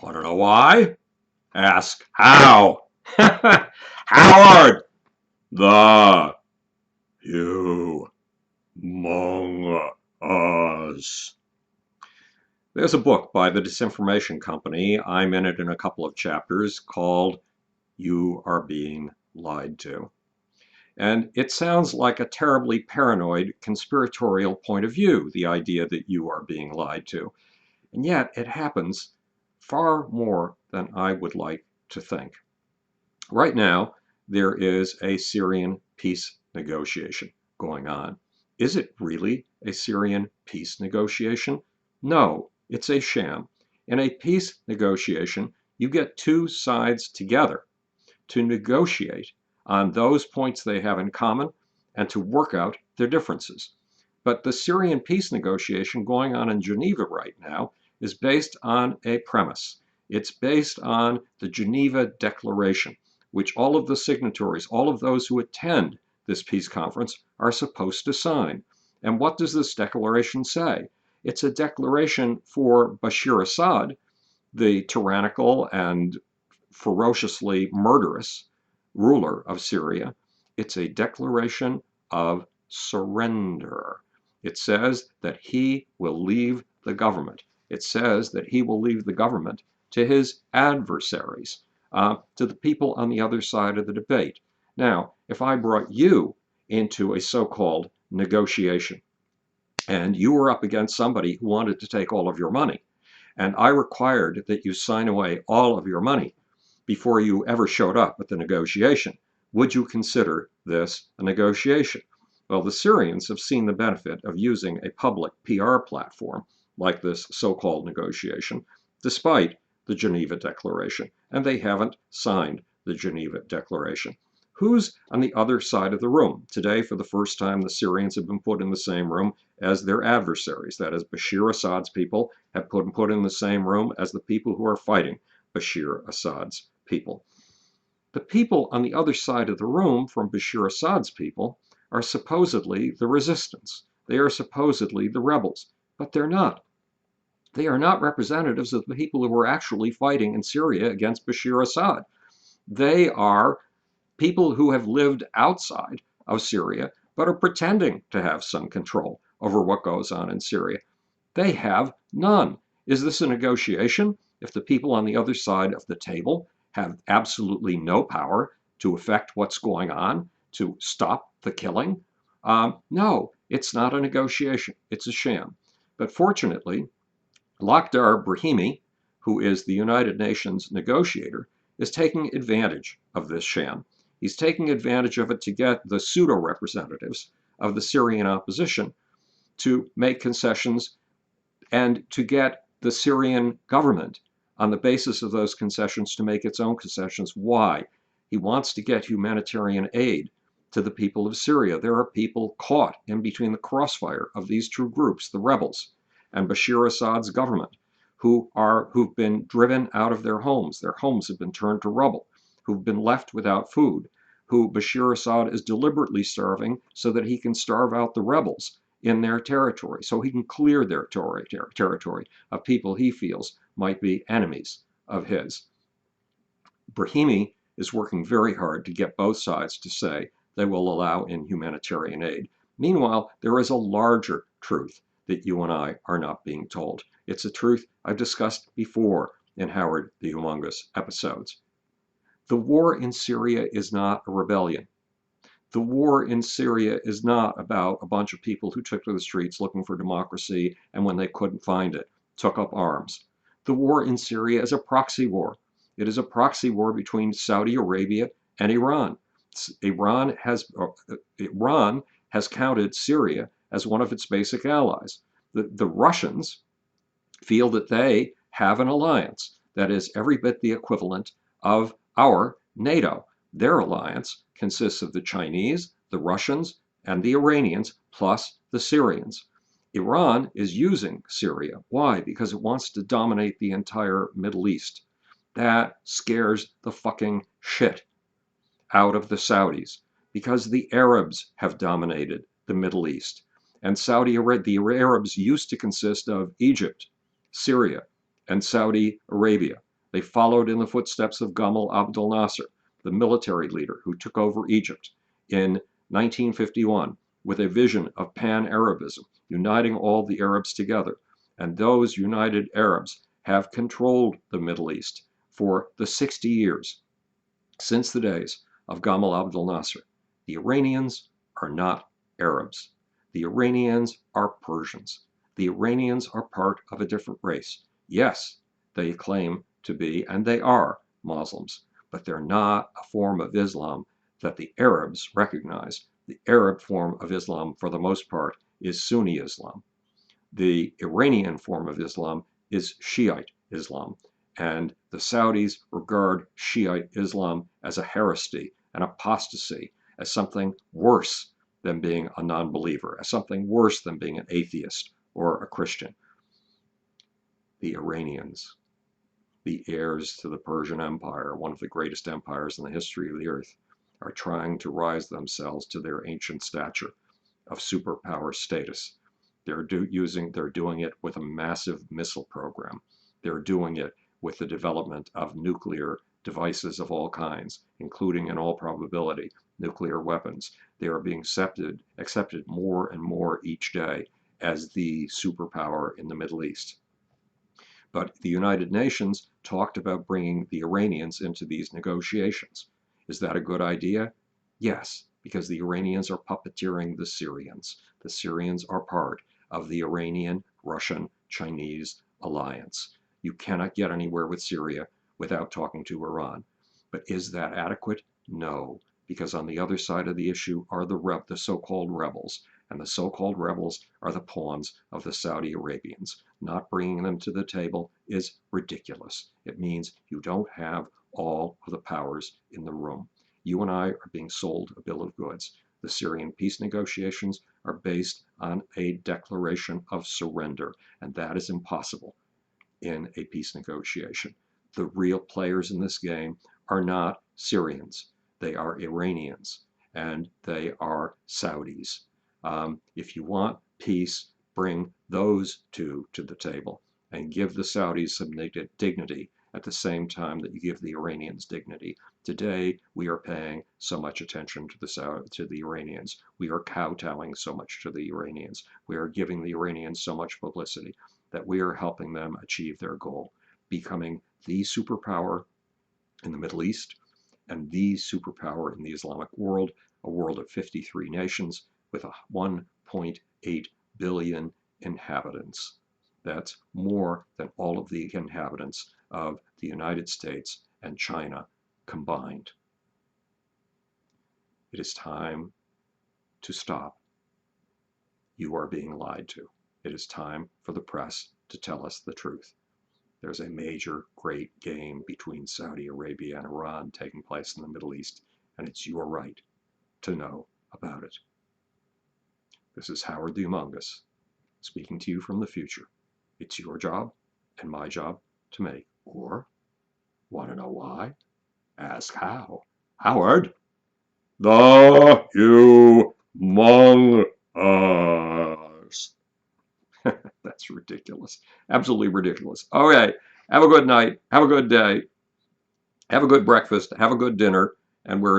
Want to know why? Ask how. Howard, the humong us. There's a book by the Disinformation Company. I'm in it in a couple of chapters called You Are Being Lied To. And it sounds like a terribly paranoid conspiratorial point of view, the idea that you are being lied to. And yet it happens far more than I would like to think. Right now, there is a Syrian peace negotiation going on. Is it really a Syrian peace negotiation? No, it's a sham. In a peace negotiation, you get two sides together to negotiate on those points they have in common and to work out their differences. But the Syrian peace negotiation going on in Geneva right now is based on a premise. It's based on the Geneva Declaration, which all of the signatories, all of those who attend this peace conference, are supposed to sign. And what does this declaration say? It's a declaration for Bashar Assad, the tyrannical and ferociously murderous ruler of Syria. It's a declaration of surrender. It says that he will leave the government. It says that he will leave the government to his adversaries, to the people on the other side of the debate. Now, if I brought you into a so-called negotiation and you were up against somebody who wanted to take all of your money, and I required that you sign away all of your money before you ever showed up at the negotiation, would you consider this a negotiation? Well, the Syrians have seen the benefit of using a public PR platform like this so-called negotiation, despite the Geneva Declaration, and they haven't signed the Geneva Declaration. Who's on the other side of the room? Today, for the first time, the Syrians have been put in the same room as their adversaries. That is, Bashar Assad's people have been put in the same room as the people who are fighting Bashar Assad's people. The people on the other side of the room from Bashar Assad's people are supposedly the resistance. They are supposedly the rebels, but they're not. They are not representatives of the people who are actually fighting in Syria against Bashar Assad. They are people who have lived outside of Syria but are pretending to have some control over what goes on in Syria. They have none. Is this a negotiation? If the people on the other side of the table have absolutely no power to affect what's going on, to stop the killing, no, it's not a negotiation. It's a sham. But fortunately, Lakhdar Brahimi, who is the United Nations negotiator, is taking advantage of this sham. He's taking advantage of it to get the pseudo-representatives of the Syrian opposition to make concessions and to get the Syrian government, on the basis of those concessions, to make its own concessions. Why? He wants to get humanitarian aid to the people of Syria. There are people caught in between the crossfire of these two groups, the rebels and Bashar Assad's government, who've been driven out of their homes. Their homes have been turned to rubble, who've been left without food, who Bashar Assad is deliberately starving so that he can starve out the rebels in their territory, so he can clear their territory of people he feels might be enemies of his. Brahimi is working very hard to get both sides to say they will allow in humanitarian aid. Meanwhile, there is a larger truth that you and I are not being told. It's a truth I've discussed before in Howard the Humongous episodes. The war in Syria is not a rebellion. The war in Syria is not about a bunch of people who took to the streets looking for democracy and when they couldn't find it, took up arms. The war in Syria is a proxy war. It is a proxy war between Saudi Arabia and Iran. Iran has counted Syria as one of its basic allies. The Russians feel that they have an alliance that is every bit the equivalent of our NATO. Their alliance consists of the Chinese, the Russians, and the Iranians, plus the Syrians. Iran is using Syria. Why? Because it wants to dominate the entire Middle East. That scares the fucking shit out of the Saudis, because the Arabs have dominated the Middle East. And the Arabs used to consist of Egypt, Syria, and Saudi Arabia. They followed in the footsteps of Gamal Abdel Nasser, the military leader who took over Egypt in 1951 with a vision of pan-Arabism, uniting all the Arabs together. And those united Arabs have controlled the Middle East for the 60 years since the days of Gamal Abdel Nasser. The Iranians are not Arabs. The Iranians are Persians. The Iranians are part of a different race. Yes, they claim to be, and they are, Muslims, but they're not a form of Islam that the Arabs recognize. The Arab form of Islam, for the most part, is Sunni Islam. The Iranian form of Islam is Shiite Islam, and the Saudis regard Shiite Islam as a heresy, an apostasy, as something worse than being a non-believer, as something worse than being an atheist or a Christian. The Iranians, the heirs to the Persian Empire, one of the greatest empires in the history of the earth, are trying to rise themselves to their ancient stature of superpower status. They're doing it with a massive missile program. They're doing it with the development of nuclear devices of all kinds, including, in all probability, nuclear weapons. They are being accepted more and more each day as the superpower in the Middle East. But the United Nations talked about bringing the Iranians into these negotiations. Is that a good idea? Yes, because the Iranians are puppeteering the Syrians. The Syrians are part of the Iranian-Russian-Chinese alliance. You cannot get anywhere with Syria without talking to Iran. But is that adequate? No, because on the other side of the issue are the so-called rebels, and the so-called rebels are the pawns of the Saudi Arabians. Not bringing them to the table is ridiculous. It means you don't have all of the powers in the room. You and I are being sold a bill of goods. The Syrian peace negotiations are based on a declaration of surrender, and that is impossible in a peace negotiation. The real players in this game are not Syrians. They are Iranians, and they are Saudis. If you want peace, bring those two to the table and give the Saudis some dignity at the same time that you give the Iranians dignity. Today, we are paying so much attention to the Iranians. We are kowtowing so much to the Iranians. We are giving the Iranians so much publicity that we are helping them achieve their goal, becoming the superpower in the Middle East and the superpower in the Islamic world, a world of 53 nations with 1.8 billion inhabitants. That's more than all of the inhabitants of the United States and China combined. It is time to stop. You are being lied to. It is time for the press to tell us the truth. There's a major, great game between Saudi Arabia and Iran taking place in the Middle East, and it's your right to know about it. This is Howard the Humongous, speaking to you from the future. It's your job and my job to make. Or, want to know why? Ask how. Howard the Humongous. That's ridiculous. Absolutely ridiculous. All right. Have a good night. Have a good day. Have a good breakfast. Have a good dinner. And we're